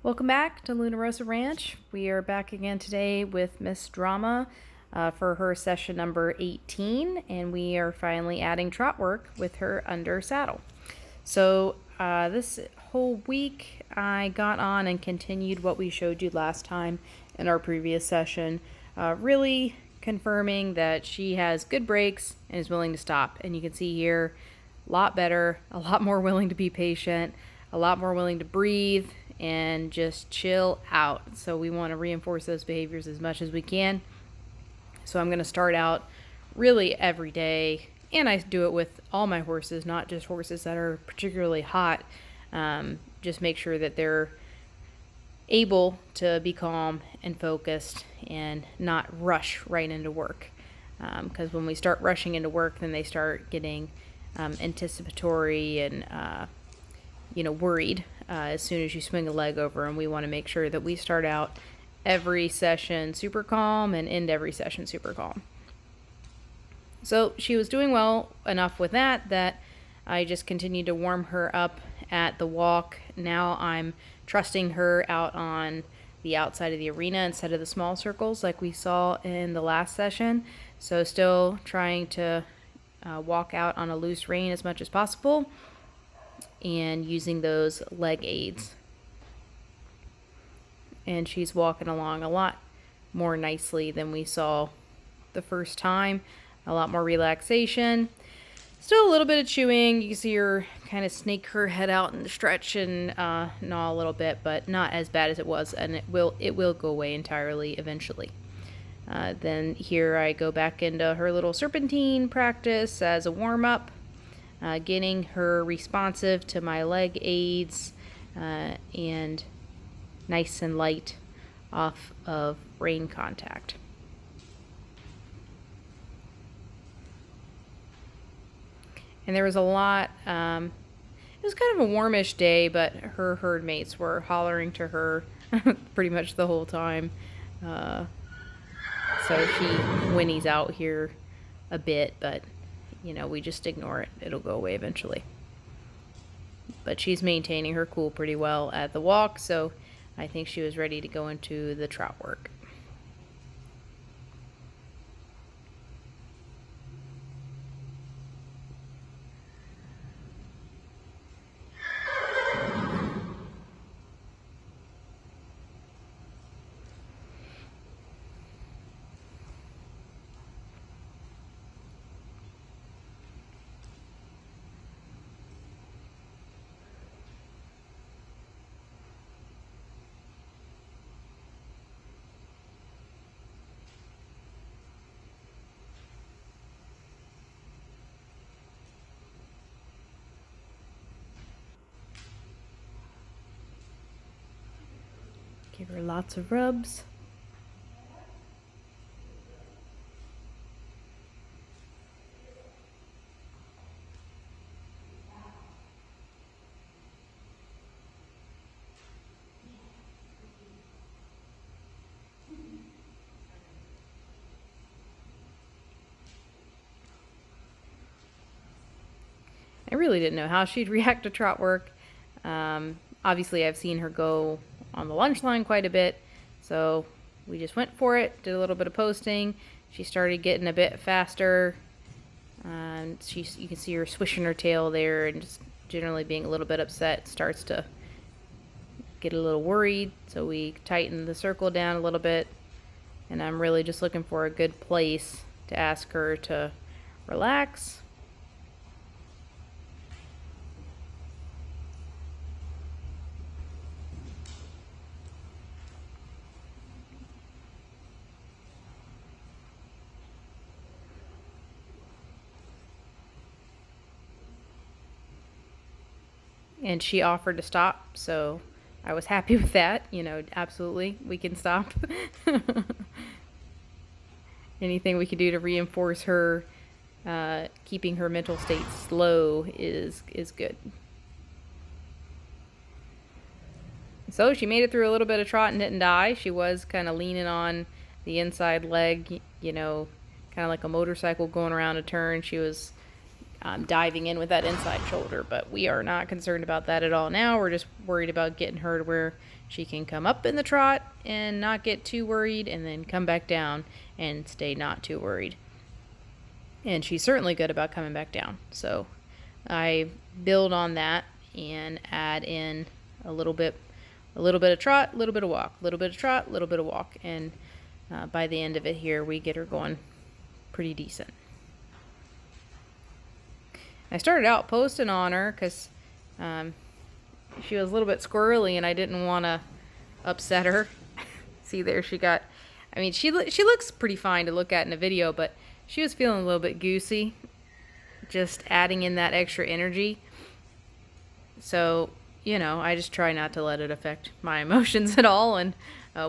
Welcome back to Luna Rosa Ranch. We are back again today with Miss Drama for her session number 18, and we are finally adding trot work with her under saddle. So this whole week I got on and continued what we showed you last time in our previous session, really confirming that she has good breaks and is willing to stop. And you can see here, a lot better, a lot more willing to be patient, a lot more willing to breathe and just chill out. So we want to reinforce those behaviors as much as we can. So I'm going to start out really every day, and I do it with all my horses, not just horses that are particularly hot. Just make sure that they're able to be calm and focused and not rush right into work. Because when we start rushing into work, then they start getting anticipatory and worried as soon as you swing a leg over, and we want to make sure that we start out every session super calm and end every session super calm. So she was doing well enough with that I just continued to warm her up at the walk. Now I'm trusting her out on the outside of the arena instead of the small circles like we saw in the last session. So still trying to walk out on a loose rein as much as possible, and using those leg aids. And she's walking along a lot more nicely than we saw the first time. A lot more relaxation. Still a little bit of chewing. You can see her kind of snake her head out and stretch and gnaw a little bit, but not as bad as it was, and it will go away entirely eventually. Then here I go back into her little serpentine practice as a warm-up. Getting her responsive to my leg aids and nice and light off of rein contact. And there was a lot, it was kind of a warmish day, but her herd mates were hollering to her pretty much the whole time. So she whinnies out here a bit, but we just ignore it. It'll go away eventually. But she's maintaining her cool pretty well at the walk, so I think she was ready to go into the trot work. Give her lots of rubs. I really didn't know how she'd react to trot work. Obviously, I've seen her go on the lunch line quite a bit, so we just went for it, did a little bit of posting. She started getting a bit faster. You can see her swishing her tail there and just generally being a little bit upset. Starts to get a little worried, so we tighten the circle down a little bit, and I'm really just looking for a good place to ask her to relax. And she offered to stop, so I was happy with that. Absolutely, we can stop. Anything we can do to reinforce her, keeping her mental state slow is good. So she made it through a little bit of trot and didn't die. She was kind of leaning on the inside leg, kind of like a motorcycle going around a turn. She was diving in with that inside shoulder, but we are not concerned about that at all now. We're just worried about getting her to where she can come up in the trot and not get too worried, and then come back down and stay not too worried. And she's certainly good about coming back down. So I build on that and add in a little bit of trot, a little bit of walk, a little bit of trot, a little bit of walk, and by the end of it here, we get her going pretty decent. I started out posting on her because she was a little bit squirrely and I didn't want to upset her. See there, she got, I mean, she looks pretty fine to look at in a video, but she was feeling a little bit goosey, just adding in that extra energy. So, you know, I just try not to let it affect my emotions at all, and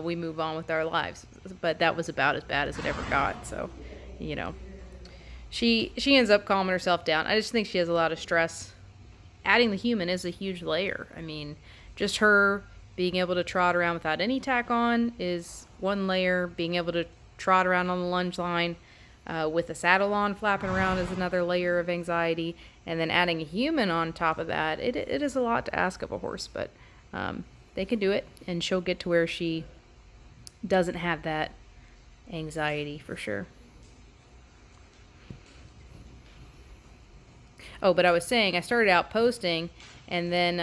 we move on with our lives. But that was about as bad as it ever got, so, you know. She ends up calming herself down. I just think she has a lot of stress. Adding the human is a huge layer. I mean, just her being able to trot around without any tack on is one layer. Being able to trot around on the lunge line with a saddle on flapping around is another layer of anxiety. And then adding a human on top of that, it is a lot to ask of a horse. But they can do it, and she'll get to where she doesn't have that anxiety for sure. Oh, but I was saying, I started out posting, and then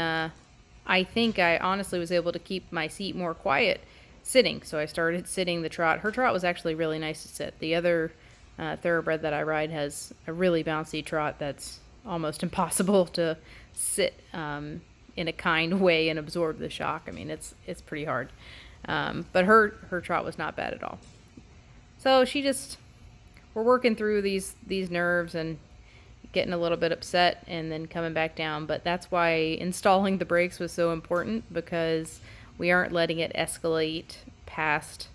I think I honestly was able to keep my seat more quiet sitting. So I started sitting the trot. Her trot was actually really nice to sit. The other thoroughbred that I ride has a really bouncy trot that's almost impossible to sit in a kind way and absorb the shock. I mean, it's pretty hard. But her trot was not bad at all. So we're working through these nerves and getting a little bit upset and then coming back down. But that's why installing the brakes was so important, because we aren't letting it escalate past,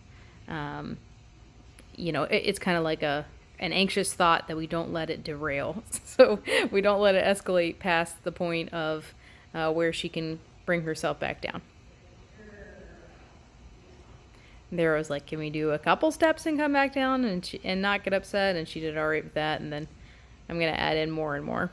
it's kind of like an anxious thought that we don't let it derail. So we don't let it escalate past the point of where she can bring herself back down. There I was like, can we do a couple steps and come back down and not get upset? And she did all right with that. And then I'm going to add in more and more.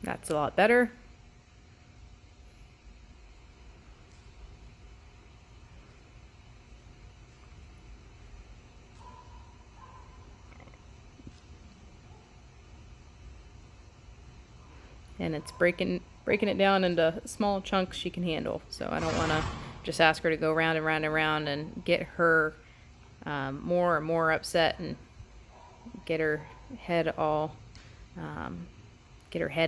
That's a lot better. And it's breaking it down into small chunks she can handle. So I don't want to just ask her to go round and round and round and get her more and more upset and get her head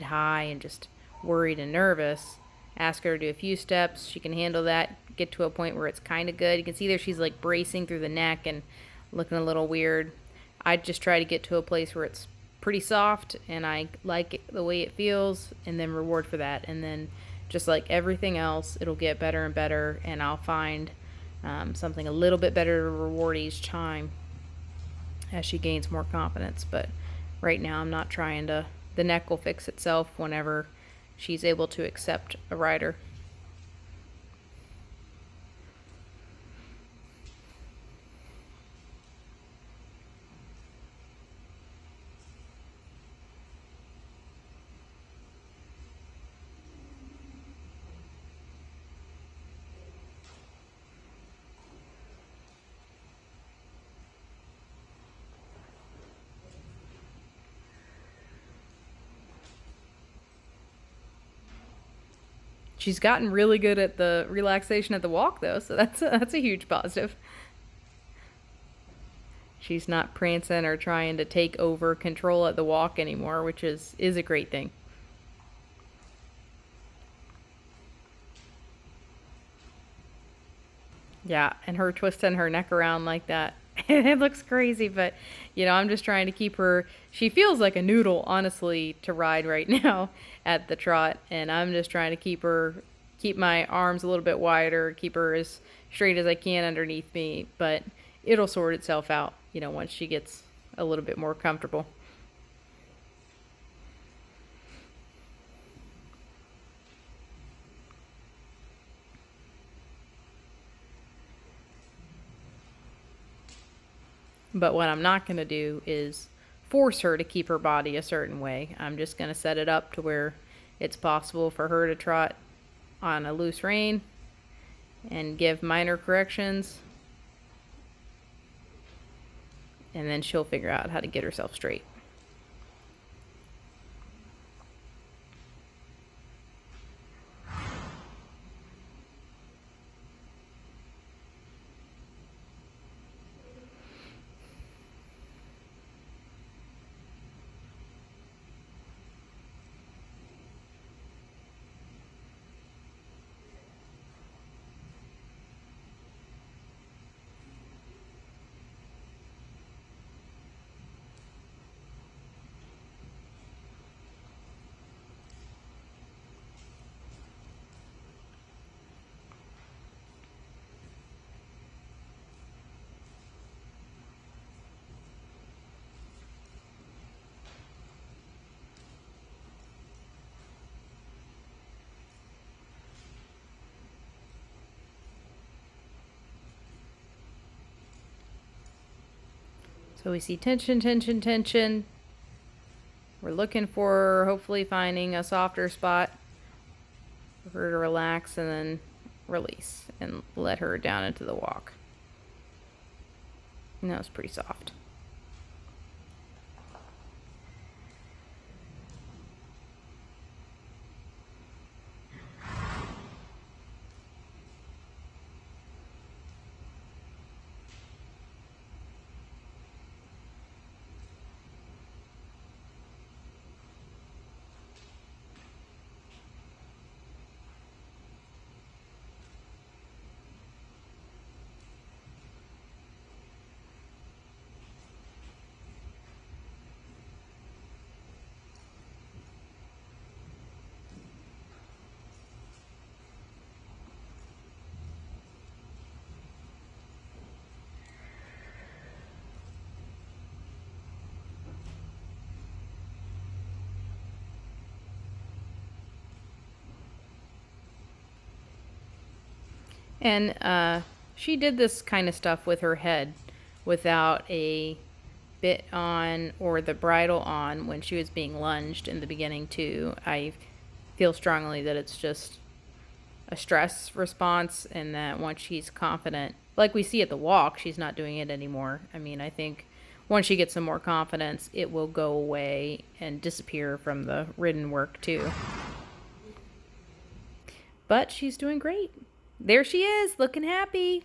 high and just worried and nervous. Ask her to do a few steps. She can handle that. Get to a point where it's kind of good. You can see there she's like bracing through the neck and looking a little weird. I just try to get to a place where it's pretty soft and I like it the way it feels, and then reward for that. And then just like everything else, it'll get better and better, and I'll find something a little bit better to reward each time as she gains more confidence. But right now I'm not trying to. The neck will fix itself whenever she's able to accept a rider. She's gotten really good at the relaxation at the walk, though, so that's a huge positive. She's not prancing or trying to take over control at the walk anymore, which is a great thing. Yeah, and her twisting her neck around like that. It looks crazy, but, I'm just trying to keep her. She feels like a noodle, honestly, to ride right now at the trot, and I'm just trying to keep my arms a little bit wider, keep her as straight as I can underneath me, but it'll sort itself out, once she gets a little bit more comfortable. But what I'm not going to do is force her to keep her body a certain way. I'm just going to set it up to where it's possible for her to trot on a loose rein and give minor corrections, and then she'll figure out how to get herself straight. So we see tension, tension, tension. We're looking for hopefully finding a softer spot for her to relax and then release and let her down into the walk. And that was pretty soft. And she did this kind of stuff with her head without a bit on or the bridle on when she was being lunged in the beginning too. I feel strongly that it's just a stress response, and that once she's confident, like we see at the walk, she's not doing it anymore. I mean, I think once she gets some more confidence, it will go away and disappear from the ridden work too. But she's doing great. There she is, looking happy.